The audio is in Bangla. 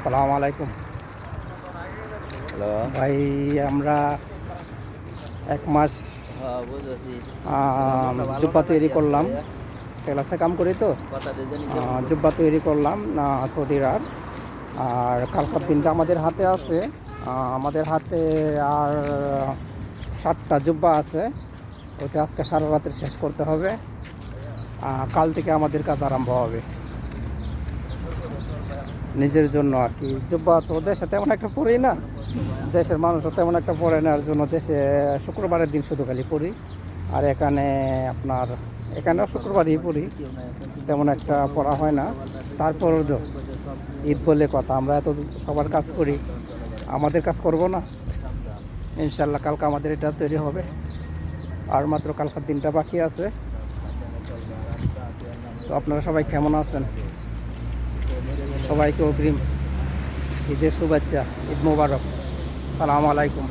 সালাম আলাইকুম। হ্যালো। ভাই আমরা ১ মাস হ্যাঁ, বুঝতেছি। জুব্বা তৈরি করলাম। ভাইয়া। টেলার্সে কাম করি তো কথাটা জানি কেমন জুব্বা তৈরি করলাম সৌদির। আর কালকার দিনটা আমাদের হাতে আছে। আমাদের হাতে আর ৭টা জুব্বা আছে। ওইটা আজকে সারা রাত্রে শেষ করতে হবে। কাল থেকে আমাদের কাজ আরম্ভ হবে নিজের জন্য আর কি। জুব্বা তো দেশে তেমন একটা পড়ি না, দেশের মানুষও তেমন একটা পড়ে নেওয়ার জন্য দেশে শুক্রবারের দিন শুধু খালি পড়ি। আর এখানেও শুক্রবারই পড়ি, তেমন একটা পড়া হয় না। তারপরও ঈদ বলে কথা, আমরা এত সবার কাজ করি, আমাদের কাজ করব না? ইনশাল্লাহ কালকে আমাদের এটা তৈরি হবে। আর মাত্র কালকার দিনটা বাকি আছে। তো আপনারা সবাই কেমন আছেন? সবাইকে অগ্রিম ঈদের শুভেচ্ছা, ঈদ মোবারক, সালাম আলাইকুম।